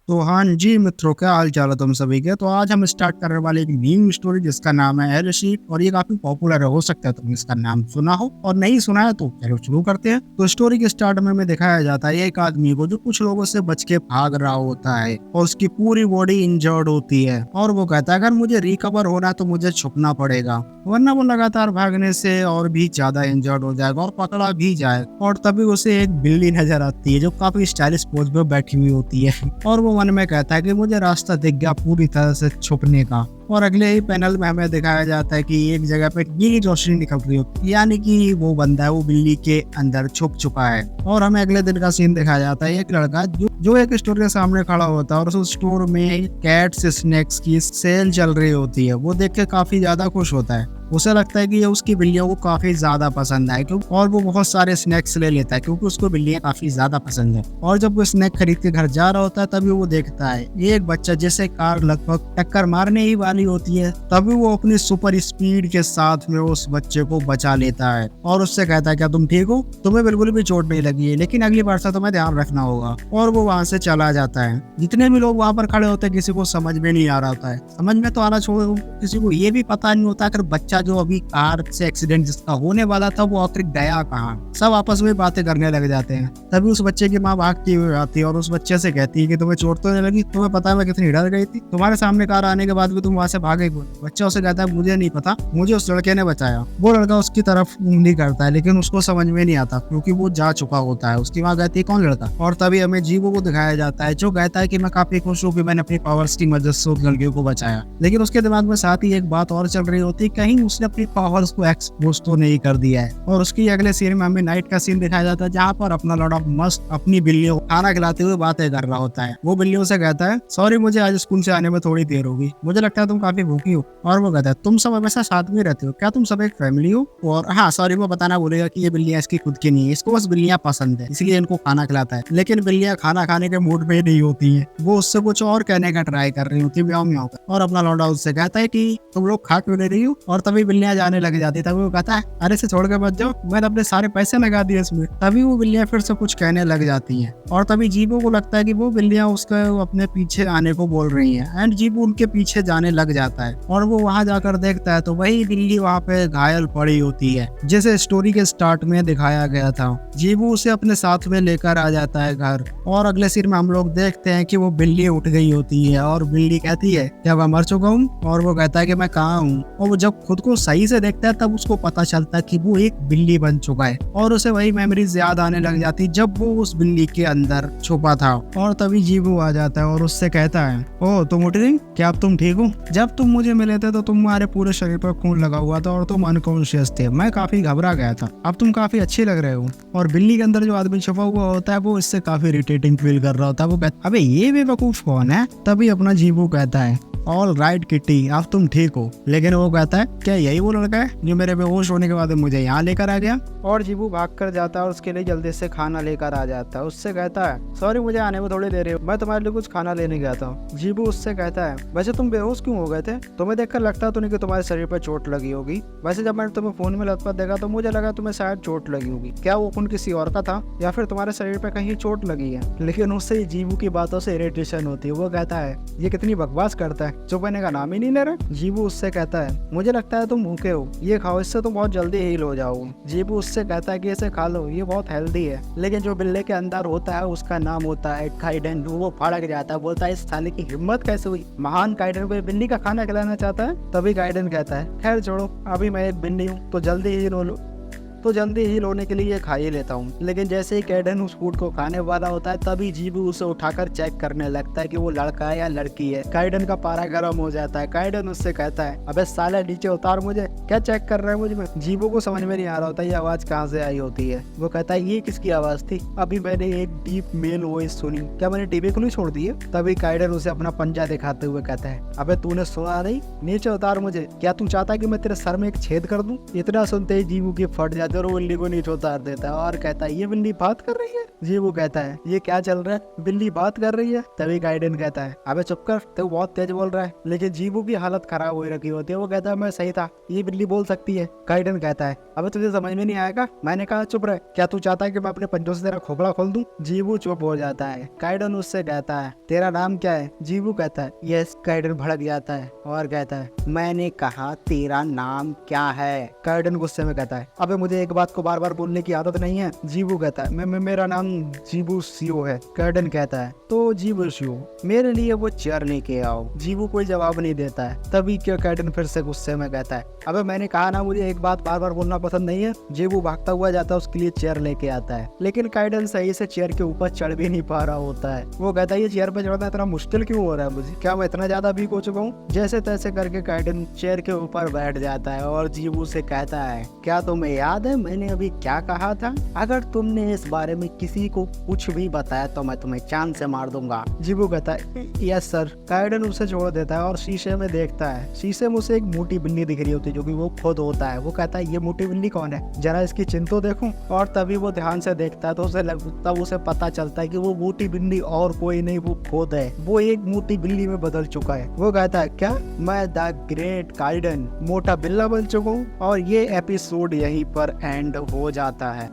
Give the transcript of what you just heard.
तो हाँ जी मित्रों, क्या हाल चाल है तुम सभी के। तो आज हम स्टार्ट करने वाले एक न्यू स्टोरी जिसका नाम है एलशीट, और ये काफी पॉपुलर है। हो सकता है तुमने इसका नाम सुना हो, और नहीं सुना है तो चलो शुरू करते हैं। तो स्टोरी के स्टार्ट में दिखाया जाता है एक आदमी को जो कुछ लोगों से बच के भाग रहा होता है और उसकी पूरी बॉडी इंजर्ड होती है, और वो कहता है अगर मुझे रिकवर होना है तो मुझे छुपना पड़ेगा, वरना वो लगातार भागने से और भी ज्यादा इंजर्ड हो जाएगा और पकड़ा भी जाएगा। और तभी उसे एक बिल्ली नजर आती है जो काफी स्टाइलिश पोज पे बैठी हुई होती है, और वो मन में कहता है कि मुझे रास्ता दिख गया पूरी तरह से छुपने का। और अगले ही पैनल में हमें दिखाया जाता है कि एक जगह पे नीली रोशनी निकल रही होती है, यानी कि वो बंदा है वो बिल्ली के अंदर छुप चुका है। और हमें अगले दिन का सीन दिखाया जाता है, एक लड़का जो एक स्टोर के सामने खड़ा होता है, और उस स्टोर में कैट्स स्नैक्स की सेल चल रही होती है। वो देख के काफी ज्यादा खुश होता है। उसे लगता है कि ये उसकी बिल्लियों को काफी ज्यादा पसंद है, क्योंकि और वो बहुत सारे स्नैक्स ले लेता है क्योंकि उसको बिल्लियां काफी ज्यादा पसंद है। और जब वो स्नैक खरीद के घर जा रहा होता है तभी वो देखता है एक बच्चा जिसे कार लगभग टक्कर मारने ही वाली होती है। तभी वो अपनी सुपर स्पीड के साथ में उस बच्चे को बचा लेता है और उससे कहता है क्या तुम ठीक हो, तुम्हें बिल्कुल भी चोट नहीं लगी है, लेकिन अगली बार से तुम्हें ध्यान रखना होगा। और वो वहां से चला जाता है। जितने भी लोग वहां पर खड़े होते हैं किसी को समझ में नहीं आ रहा होता है। समझ में तो आना छोड़ो, किसी को ये भी पता नहीं होता अगर बच्चा जो अभी कार से एक्सीडेंट जिसका होने वाला था वो आखिर गया कहाँ। सब आपस में बातें करने लग जाते हैं। तभी उस बच्चे की माँ भागती हुई आती है और उस बच्चे से कहती है कि तुम्हें चोट तो नहीं लगी, तुम्हें पता है मैं कितनी डर गई थी, तुम्हारे सामने कार आने के बाद भी तुम वहां से भागे क्यों। बच्चा उसे कहता है मुझे नहीं पता, मुझे उस लड़के ने बचाया। वो लड़का उसकी तरफ उंगली करता है लेकिन उसको समझ में नहीं आता क्योंकि वो जा चुका होता है। उसकी माँ कहती है कौन लड़का। और तभी हमें जीवो को दिखाया जाता है जो कहता है कि मैं काफी खुश हूँ कि मैंने अपनी पावर्स की मदद से उस लड़के को बचाया। लेकिन उसके दिमाग में साथ ही एक बात और चल रही होती है, कहीं उसने अपनी पावर्स को एक्सपोज तो नहीं कर दिया है। और उसकी अगले सीन में हमें नाइट का सीन दिखाया जाता है जहाँ पर अपना लड़का मस्त अपनी बिल्लियों को खाना खिलाते हुए बातें कर रहा होता है। वो बिल्लियों से कहता है सॉरी मुझे आज स्कूल से आने में थोड़ी देर होगी, मुझे लगता है तुम काफी भूखी हो। और वो कहता है तुम सब हमेशा साथ में रहते हो, क्या तुम सब एक फैमिली हो। और हाँ सॉरी वो बताना बोलेगा कि ये बिल्लियां इसकी खुद की नहीं है, इसको बस बिल्लियां पसंद है इसलिए इनको खाना खिलाता है। लेकिन बिल्लियां खाना खाने के मूड में नहीं होती है, वो उससे कुछ और कहने का ट्राई कर रही होती है म्याऊं म्याऊं कर। और अपना लौंडा उससे कहता है कि तुम लोग खा क्यों ले रही हो। और तभी बिल्लियां जाने लग जाती है। तभी वो कहता है अरे से छोड़ के मत जाओ, मैंने अपने सारे पैसे लगा दिए इसमें। तभी वो बिल्लियां फिर से कुछ कहने लग जाती हैं। और तभी जीबू को लगता है कि वो बिल्लियां उसका अपने पीछे आने को बोल रही हैं, एंड जीबू उनके पीछे जाने लग जाता है। और वो वहां जाकर देखता है तो वही बिल्ली वहां पे घायल पड़ी होती है जैसे स्टोरी के स्टार्ट में दिखाया गया था। जीबू उसे अपने साथ में लेकर आ जाता है घर। और अगले सीन में हम लोग देखते हैं कि वो बिल्ली उठ गई होती है और बिल्ली कहती है क्या मैं मर चुका हूँ। और वो कहता है कि मैं कहाँ हूँ। और वो जब खुद को सही से देखता है तब उसको पता चलता है कि वो एक बिल्ली बन चुका है। और उसे वही मेमोरीज याद आने लग जाती जब वो उस बिल्ली के अंदर छुपा था। और तभी जीबू आ जाता है और उससे कहता है ओ तुम उठ गई, क्या अब तुम ठीक हो। जब तुम मुझे मिले थे तो तुम्हारे पूरे शरीर पर खून लगा हुआ था और तुम अनकॉन्शियस थे, मैं काफी घबरा गया था, अब तुम काफी अच्छे लग रहे हो। और बिल्ली के अंदर जो आदमी छुपा हुआ होता है वो इससे काफी इरिटेटिंग फील कर रहा होता है। वो कहता अबे ये बेवकूफ कौन है। तभी अपना जीबू कहता है ऑल राइट किट्टी अब तुम ठीक हो। लेकिन वो कहता है क्या यही वो लड़का है जो मेरे बेहोश होने के बाद मुझे यहाँ लेकर आ गया। और जीबू भाग कर जाता है और उसके लिए जल्दी से खाना लेकर आ जाता है। उससे कहता है सॉरी मुझे आने में थोड़ी देर है, मैं तुम्हारे लिए कुछ खाना लेने गया था। जीबू उससे कहता है वैसे तुम बेहोश क्यों हो गए थे, तुम्हें देखकर लगता तो नहीं कि तुम्हारे शरीर पर चोट लगी होगी। वैसे जब मैंने तुम्हें फोन में लथपथ देखा तो मुझे लगा तुम्हें शायद चोट लगी होगी, क्या वो खून किसी और का था या फिर तुम्हारे शरीर पर कहीं चोट लगी है। लेकिन उससे जीबू की बातों से इरिटेशन होती है। वो कहता है ये कितनी बकवास करता है, चुप रहने का नाम ही नहीं ले रहा। जीबू उससे कहता है मुझे लगता है तुम भूखे हो, ये खाओ इससे तुम बहुत जल्दी हील हो जाओगे। जीबू उससे कहता है कि इसे खा लो ये बहुत हेल्दी है। लेकिन जो बिल्ले के अंदर होता है उसका नाम होता है काइडन। वो भड़क जाता है, बोलता है इस साले की हिम्मत कैसे हुई, महान काइडन को बिल्ली का खाना खिलाना चाहता है। तभी काइडन कहता है खैर छोड़ो, अभी मैं एक बिल्ली हूँ तो जल्दी हील होने के लिए खा ही लेता हूँ। लेकिन जैसे ही कैडन उस फूड को खाने वाला होता है तभी जीबू उसे उठाकर चेक करने लगता है कि वो लड़का है या लड़की है। काइडन का पारा गर्म हो जाता है। काइडन उससे कहता है अबे साला नीचे उतार मुझे, क्या चेक कर रहा है मुझे में। जीबू को समझ में नहीं आ रहा होता ये आवाज कहाँ से आई होती है। वो कहता है ये किसकी आवाज थी, अभी मैंने एक डीप मेल वॉइस सुनी, क्या मैंने टीवी खुली छोड़ दी है। तभी काइडन उसे अपना पंजा दिखाते हुए कहता है अबे तूने सुना नहीं, नीचे उतार मुझे, क्या तू चाहता है कि मैं तेरे सर में एक छेद कर दूं। इतना सुनते ही जीबू की फट जाती इधर वो बिल्ली को नीचे उतार देता है और कहता है ये बिल्ली बात कर रही है। जीवू कहता है ये क्या चल रहा है, बिल्ली बात कर रही है। तभी काइडन कहता है अबे चुप कर, तू बहुत तेज बोल रहा है। लेकिन जीवू की हालत खराब हो रखी होती है, वो कहता है मैं सही था, ये बिल्ली बोल सकती है। काइडन कहता है अबे तुझे समझ में नहीं आएगा, मैंने कहा चुप रहे, क्या तू चाहता है कि मैं अपने पंजों से तेरा खोपड़ा खोल दूं। जीवू चुप हो जाता है। काइडन उससे कहता है तेरा नाम क्या है। जीवू कहता है यस। काइडन भड़क जाता है और कहता है मैंने कहा तेरा नाम क्या है। काइडन गुस्से में कहता है अबे मुझे एक बात को बार बार बोलने की आदत नहीं है। जीवू कहता है मेरा नाम जीवू शियो है। काइडन कहता है तो जीवू शियो मेरे लिए वो चेयर लेके आओ। जीवू कोई जवाब नहीं देता है। तभी क्यों काइडन फिर से गुस्से में कहता है अबे मैंने कहा ना मुझे एक बात बार बार बोलना पसंद नहीं है। जीवू भागता हुआ जाता है, उसके लिए चेयर लेके आता है। लेकिन काइडन सही से चेयर के ऊपर चढ़ भी नहीं पा रहा होता है। वो कहता है ये चेयर पे चढ़ना इतना मुश्किल क्यों हो रहा है मुझे, क्या मैं इतना ज्यादा वीक हो चुका हूँ। जैसे तैसे करके काइडन चेयर के ऊपर बैठ जाता है और जीवू से कहता है क्या तुम्हें याद है मैंने अभी क्या कहा था, अगर तुमने इस बारे में किसी को कुछ भी बताया तो मैं तुम्हें चांद से मार दूंगा। जीवू कहता है यस सर। काइडन उसे छोड़ देता है और शीशे में देखता है। शीशे में उसे एक मोटी बिल्ली दिख रही होती है जो कि वो खुद होता है। वो कहता है ये मोटी बिल्ली कौन है, जरा इसकी चिन्ह तो देखूं। और तभी वो ध्यान से देखता है तो तब उसे पता चलता है कि वो मोटी बिल्ली और कोई नहीं, वो खुद है। वो एक मोटी बिल्ली में बदल चुका है। वो कहता है क्या मैं द ग्रेट काइडन मोटा बिल्ला बन चुका हूँ। और ये एपिसोड यहीं पर एंड हो जाता है।